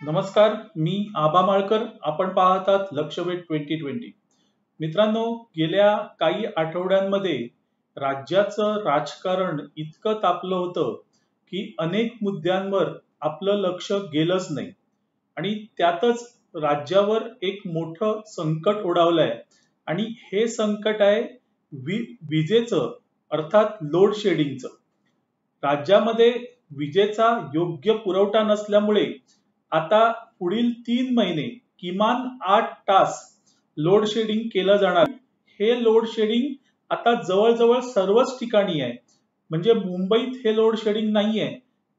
नमस्कार, मी आबा माळकर. आपण पाहतात लक्षवेध 2020. मित्रांनो, गेल्या काही आठवड्यांमध्ये राज्याचं राजकारण इतकं तापलं होतं की अनेक मुद्द्यांवर आपलं लक्ष गेलंच नाही. आणि त्यातच राज्यावर एक मोठं संकट ओढावलंय आणि हे संकट आहे विजेचं, अर्थात लोड शेडिंगचं. राज्यामध्ये विजेचा योग्य पुरवठा नसल्यामुळे आता पुढील 3 महिने किमान 8 तास लोड शेडिंग केलं जाणार. हे लोड शेडिंग आता जवळजवळ सर्वच ठिकाणी आहे. म्हणजे मुंबईत हे लोड शेडिंग नाहीये,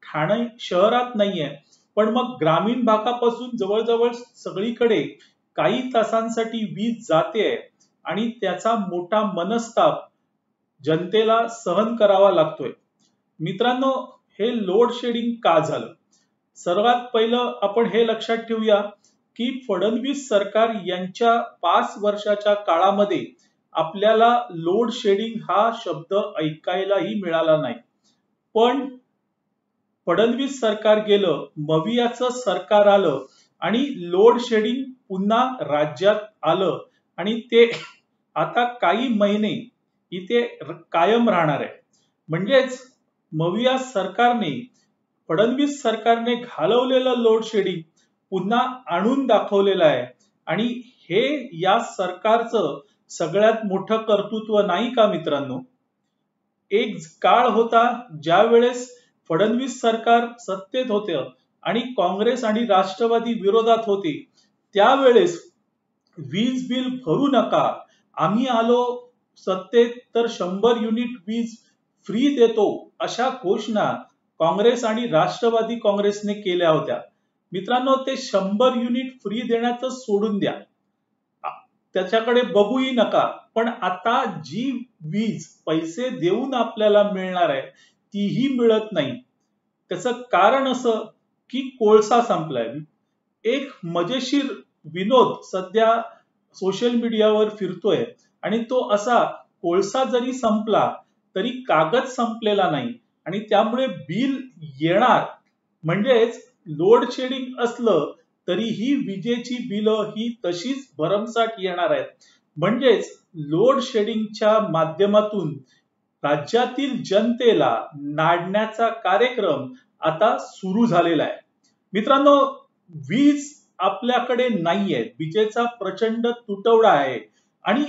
ठाणे शहरात नाहीये, पण मग ग्रामीण भागापासून जवळजवळ सगळीकडे काही तासांसाठी वीज जाते आणि त्याचा मोठा मनस्ताप जनतेला सहन करावा लागतोय. मित्रांनो, हे लोड शेडिंग का झालं? सर्वात पहिलं आपण हे लक्षात ठेवूया की फडणवीस सरकार यांच्या 5 वर्षाच्या काळामध्ये आपल्याला लोड शेडिंग हा शब्द ऐकायलाही मिळाला नाही. पण फडणवीस सरकार गेलं, मवियाचं सरकार आलं आणि लोड शेडिंग पुन्हा राज्यात आलं आणि ते आता काही महिने इथे कायम राहणार आहे. म्हणजेच मविया सरकारने, फडणवीस सरकारने घालवलेलं लोड शेडिंग पुन्हा आणून दाखवलेलं आहे. आणि हे या सरकारचं सगळ्यात मोठं कर्तृत्व नाही का मित्रांनो? एक काळ होता ज्या वेळेस फडणवीस सरकार सत्तेत होते आणि काँग्रेस आणि राष्ट्रवादी विरोधात होते. त्यावेळेस वीज बिल भरू नका, आम्ही आलो सत्तेत तर 100 युनिट वीज फ्री देतो, अशा घोषणा काँग्रेस आणि राष्ट्रवादी काँग्रेसने केल्या होत्या. मित्रांनो, ते 100 युनिट फ्री देण्याचं सोडून द्या, त्याच्याकडे बघूही नका. पण आता जी वीज पैसे देऊन आपल्याला मिळणार आहे तीही मिळत नाही. त्याचं कारण असं की कोळसा संपलाय. एक मजेशीर विनोद सध्या सोशल मीडियावर फिरतोय आणि तो असा, कोळसा जरी संपला तरी कागद संपलेला नाही आणि त्यामुळे बिल येणार. म्हणजेच लोड शेडिंग असलं तरीही विजेची बिल ही तशीच भरमसाठ येणार आहेत. म्हणजेच लोड शेडिंगच्या माध्यमातून राज्यातील जनतेला नाडण्याचा कार्यक्रम आता सुरू झालेला आहे. मित्रांनो, वीज आपल्याकडे नाहीये, विजेचा प्रचंड तुटवडा आहे आणि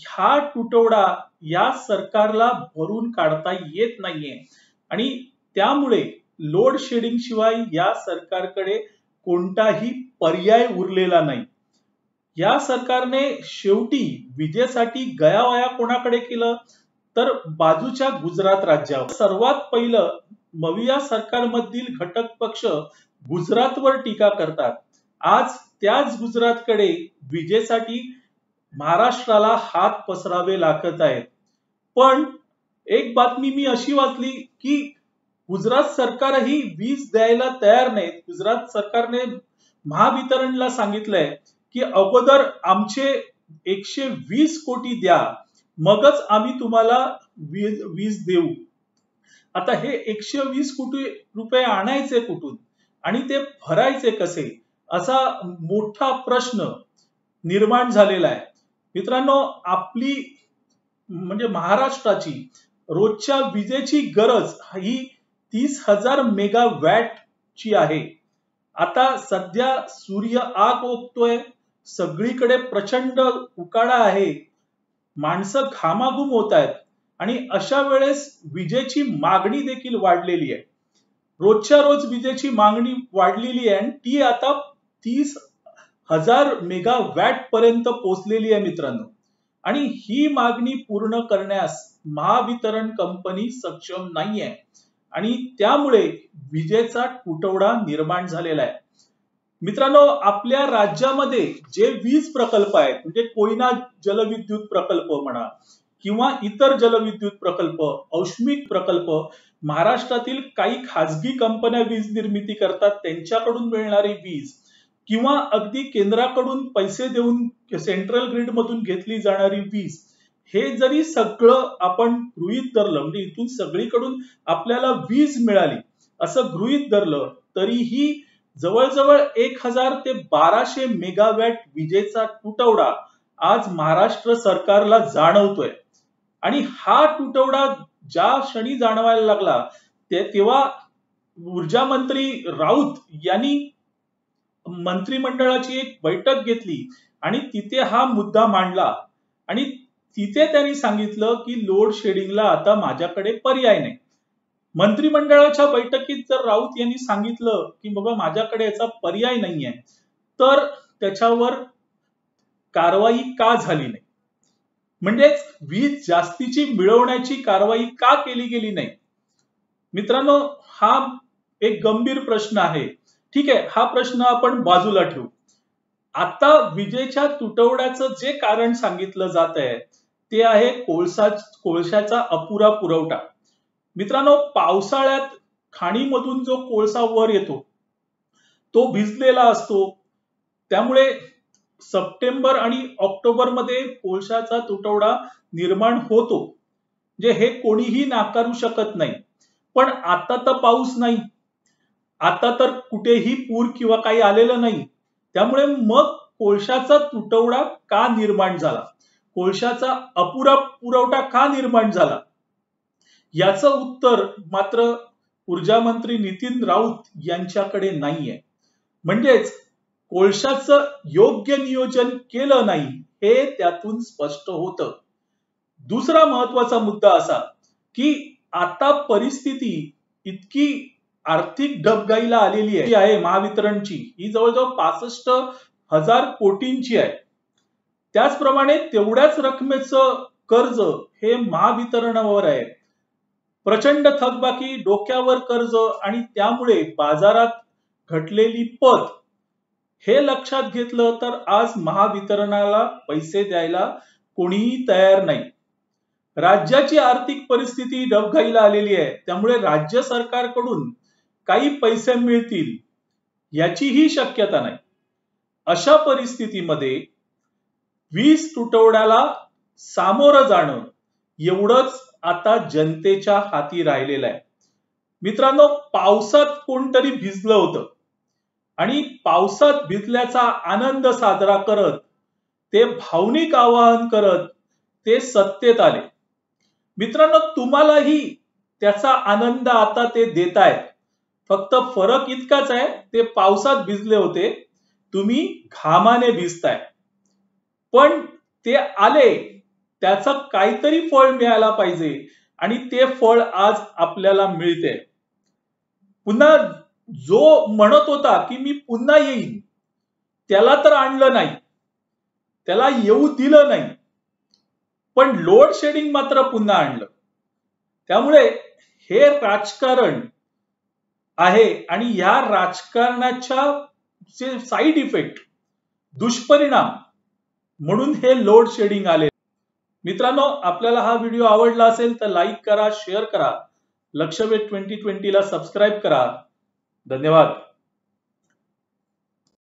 हा तुटवडा या सरकारला भरून काढता येत नाहीये आणि त्यामुळे लोड शेडिंग शिवाय या सरकारकडे कोणताही पर्याय उरलेला नाही. या सरकारने शेवटी विजेसाठी गयावया कोणाकडे केलं तर बाजूच्या गुजरात राज्यावर. सर्वात पहिलं मविया सरकारमधील घटक पक्ष गुजरातवर टीका करतात. आज त्याच गुजरातकडे विजेसाठी महाराष्ट्राला हात पसरावे लागत आहेत. पण एक बातमी मी अशी वाचली की गुजरात सरकारही वीज द्यायला तयार नाहीत. गुजरात सरकारने महावितरणला सांगितलंय की अगोदर आमचे 120 कोटी द्या, मगच आम्ही तुम्हाला वीज देऊ. आता हे 120 कोटी रुपये आणायचे कुठून आणि ते भरायचे कसे, असा मोठा प्रश्न निर्माण झालेला आहे. मित्रांनो, आपली म्हणजे महाराष्ट्राची रोजच्या विजेची गरज ही 30,000 मेगावॅट ची आहे. आता सध्या सूर्य आग ओकतोय, सगळीकडे प्रचंड उकाडा आहे, माणसं घामाघूम होत आहेत आणि अशा वेळेस विजेची मागणी देखील वाढलेली आहे. रोजच्या रोज विजेची मागणी वाढलेली आहे आणि ती आता 30,000 मेगावॅट पर्यंत पोहोचलेली आहे मित्रांनो. आणि ही मागणी पूर्ण करण्यास महावितरण कंपनी सक्षम नाहीये आणि त्यामुळे विजेचा तुटवडा निर्माण झालेला आहे. मित्रांनो, आपल्या राज्यामध्ये जे वीज प्रकल्प आहेत, म्हणजे कोयना जलविद्युत प्रकल्प म्हणा किंवा इतर जलविद्युत प्रकल्प, औष्णिक प्रकल्प, महाराष्ट्रातील काही खाजगी कंपन्या वीज निर्मिती करतात, त्यांच्याकडून मिळणारी वीज किंवा अगदी केंद्राकडून पैसे देऊन सेंट्रल ग्रिड मधून घेतली जाणारी वीज, हे जरी सगळं आपण गृहीत धरलं, म्हणजे इथून सगळीकडून आपल्याला वीज मिळाली असं गृहीत धरलं, तरीही जवळजवळ 1000 ते 1200 मेगावॅट विजेचा तुटवडा आज महाराष्ट्र सरकारला जाणवतोय. आणि हा तुटवडा ज्या क्षणी जाणवायला लागला तेव्हा ऊर्जा मंत्री राऊत यांनी मंत्रिमंडळाची एक बैठक घेतली आणि तिथे हा मुद्दा मांडला आणि तिथे त्यांनी सांगितलं की लोड शेडिंगला आता माझ्याकडे पर्याय नाही. मंत्रिमंडळाच्या बैठकीत जर राऊत यांनी सांगितलं की बाबा माझ्याकडे याचा पर्याय नाहीये, तर त्याच्यावर कारवाई का झाली नाही? म्हणजेच वीज जास्तीची मिळवण्याची कारवाई का केली गेली नाही? मित्रांनो, हा एक गंभीर प्रश्न आहे. ठीक आहे, हा प्रश्न आपण बाजूला ठेवू. आता विजेच्या तुटवड्याचं जे कारण सांगितलं जात आहे ते आहे कोळशाचा अपुरा पुरवठा. मित्रांनो, पावसाळ्यात खाणीमधून जो कोळसा वर येतो तो भिजलेला असतो. त्यामुळे सप्टेंबर आणि ऑक्टोबर मध्ये कोळशाचा तुटवडा निर्माण होतो, जे हे कोणीही नाकारू शकत नाही. पण आता तर पाऊस नाही, आता तर कुठेही पूर किंवा काही आलेलं नाही. त्यामुळे मग कोळशाचा तुटवडा का निर्माण झाला? कोळशाचा अपुरा पुरवठा का निर्माण झाला? याचं उत्तर मात्र ऊर्जा मंत्री नितीन राऊत यांच्याकडे नाहीये. म्हणजेच कोळशाचं योग्य नियोजन केलं नाही हे त्यातून स्पष्ट होतं. दुसरा महत्वाचा मुद्दा असा की आता परिस्थिती इतकी आर्थिक डबघाईला आलेली आहे महावितरणची, ही जवळजवळ 65,000 कोटींची आहे. त्याचप्रमाणे तेवढ्याच रकमेचं कर्ज हे महावितरणावर आहे. प्रचंड थकबाकी, डोक्यावर कर्ज आणि त्यामुळे बाजारात घटलेली पत हे लक्षात घेतलं तर आज महावितरणाला पैसे द्यायला कोणीही तयार नाही. राज्याची आर्थिक परिस्थिती डबघाईला आलेली आहे. त्यामुळे राज्य सरकारकडून काही पैसे मिळतील याचीही शक्यता नाही. अशा परिस्थितीमध्ये वीज तुटवड्याला सामोरं जाणं एवढंच आता जनतेच्या हाती राहिलेलं आहे. मित्रांनो, पावसात कोणतरी भिजलं होतं आणि पावसात भिजल्याचा आनंद साजरा करत, ते भावनिक आवाहन करत ते सत्तेत आले. मित्रांनो, तुम्हालाही त्याचा आनंद आता ते देतायत. फक्त फरक इतकाच आहे, ते पावसात भिजले होते, तुम्ही घामाने भिजताय. पण ते आले, त्याचं काहीतरी फळ मिळायला पाहिजे आणि ते फळ आज आपल्याला मिळते. पुन्हा जो म्हणत होता की मी पुन्हा येईन, त्याला तर आणलं नाही, त्याला येऊ दिलं नाही, पण लोड शेडिंग मात्र पुन्हा आणलं. त्यामुळे हे राजकारण आहे आणि या राजकारणाच्या जे साईड इफेक्ट, दुष्परिणाम म्हणून हे लोड शेडिंग आले. मित्रांनो, आपल्याला हा व्हिडिओ आवडला असेल तर लाईक करा, शेअर करा, लक्षवेध 2020 ला सबस्क्राईब करा. धन्यवाद.